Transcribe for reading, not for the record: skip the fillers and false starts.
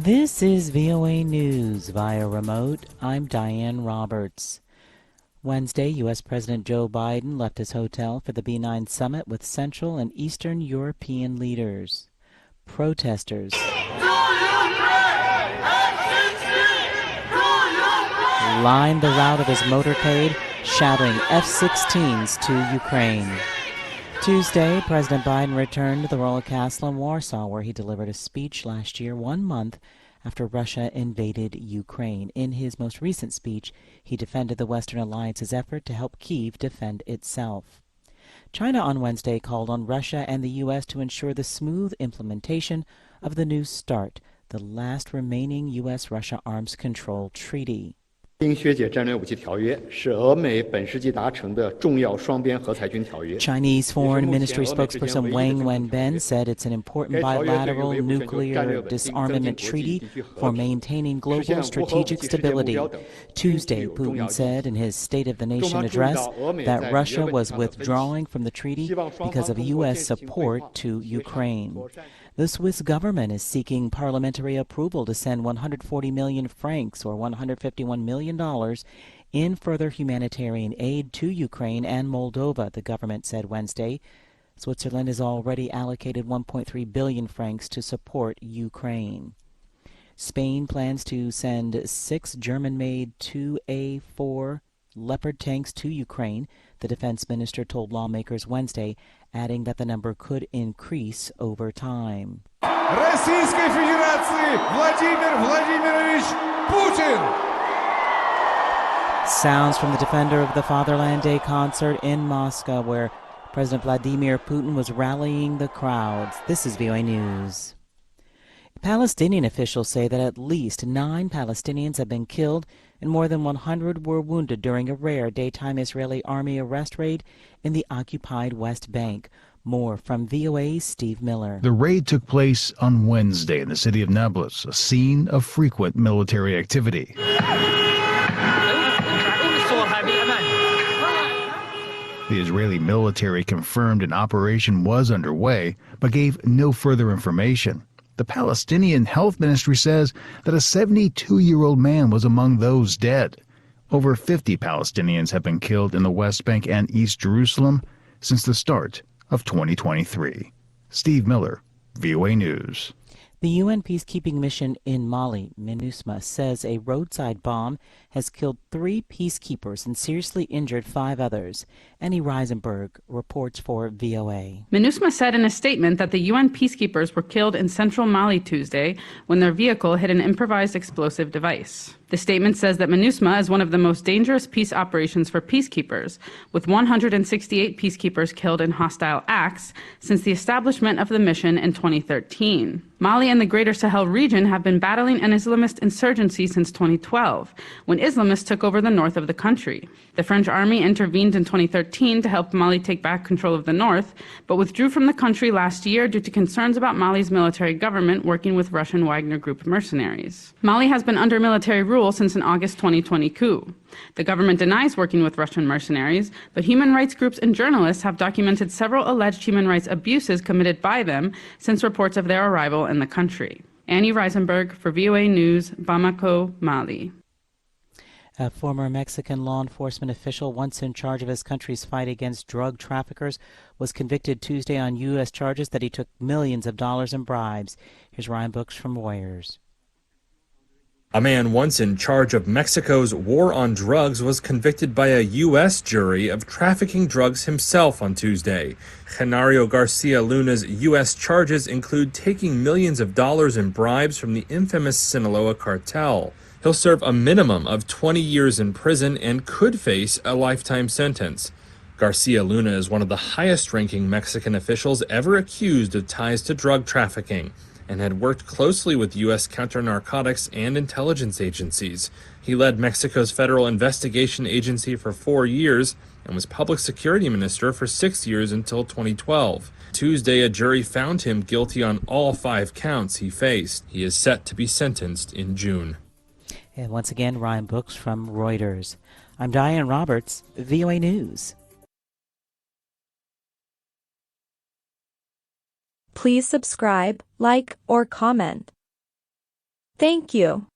This is VOA News via remote. I'm Diane Roberts. Wednesday, U.S. President Joe Biden left his hotel for the B9 summit with Central and Eastern European leaders. Protesters lined the route of his motorcade, shouting F-16s to Ukraine. Tuesday, President Biden returned to the Royal Castle in Warsaw, where he delivered a speech last year, 1 month after Russia invaded Ukraine. In his most recent speech, he defended the Western Alliance's effort to help Kyiv defend itself. China on Wednesday called on Russia and the U.S. to ensure the smooth implementation of the New START, the last remaining U.S.-Russia arms control treaty. 丁削减战略武器条约是俄美本世纪达成的重要双边核裁军条约。 Chinese Foreign Ministry spokesperson Wang Wenbin said it's an important bilateral nuclear disarmament treaty for maintaining global strategic stability. Tuesday, Putin said in his State of the Nation address that Russia was withdrawing from the treaty because of U.S. support to Ukraine. The Swiss government is seeking parliamentary approval to send 140 million francs, or $151 million, in further humanitarian aid to Ukraine and Moldova, the government said Wednesday. Switzerland has already allocated 1.3 billion francs to support Ukraine. Spain plans to send 6 German-made 2A4 Leopard tanks to Ukraine, the defense minister told lawmakers Wednesday, adding that the number could increase over time. Российской Федерации Владимир Владимирович Putin. Sounds from the Defender of the Fatherland Day concert in Moscow, where President Vladimir Putin was rallying the crowds. This is VOA News. Palestinian officials say that at least 9 Palestinians have been killed and more than 100 were wounded during a rare daytime Israeli army arrest raid in the occupied West Bank. More from VOA's Steve Miller. The raid took place on Wednesday in the city of Nablus, a scene of frequent military activity. The Israeli military confirmed an operation was underway, but gave no further information. The Palestinian Health Ministry says that a 72-year-old man was among those dead. Over 50 Palestinians have been killed in the West Bank and East Jerusalem since the start of 2023. Steve Miller, VOA News. The UN peacekeeping mission in Mali, MINUSMA, says a roadside bomb has killed 3 peacekeepers and seriously injured 5 others. Annie Reisenberg reports for VOA. MINUSMA said in a statement that the UN peacekeepers were killed in central Mali Tuesday when their vehicle hit an improvised explosive device. The statement says that MINUSMA is one of the most dangerous peace operations for peacekeepers, with 168 peacekeepers killed in hostile acts since the establishment of the mission in 2013. Mali and the Greater Sahel region have been battling an Islamist insurgency since 2012, when Islamists took over the north of the country. The French army intervened in 2013 to help Mali take back control of the north, but withdrew from the country last year due to concerns about Mali's military government working with Russian Wagner Group mercenaries. Mali has been under military rule since an August 2020 coup. The government denies working with Russian mercenaries, but human rights groups and journalists have documented several alleged human rights abuses committed by them since reports of their arrival in the country. Annie Reisenberg for VOA News, Bamako, Mali. A former Mexican law enforcement official once in charge of his country's fight against drug traffickers was convicted Tuesday on U.S. charges that he took millions of dollars in bribes. Here's Ryan Brooks from Reuters. A man once in charge of Mexico's war on drugs was convicted by a U.S. jury of trafficking drugs himself on Tuesday. Genario Garcia Luna's U.S. charges include taking millions of dollars in bribes from the infamous Sinaloa cartel. He'll serve a minimum of 20 years in prison and could face a lifetime sentence. Garcia Luna is one of the highest-ranking Mexican officials ever accused of ties to drug trafficking, and had worked closely with U.S. counter-narcotics and intelligence agencies. He led Mexico's Federal Investigation Agency for 4 years and was Public Security Minister for 6 years until 2012. Tuesday, a jury found him guilty on all 5 counts he faced. He is set to be sentenced in June. And once again, Ryan Brooks from Reuters. I'm Diane Roberts, VOA News. Please subscribe, like, or comment. Thank you.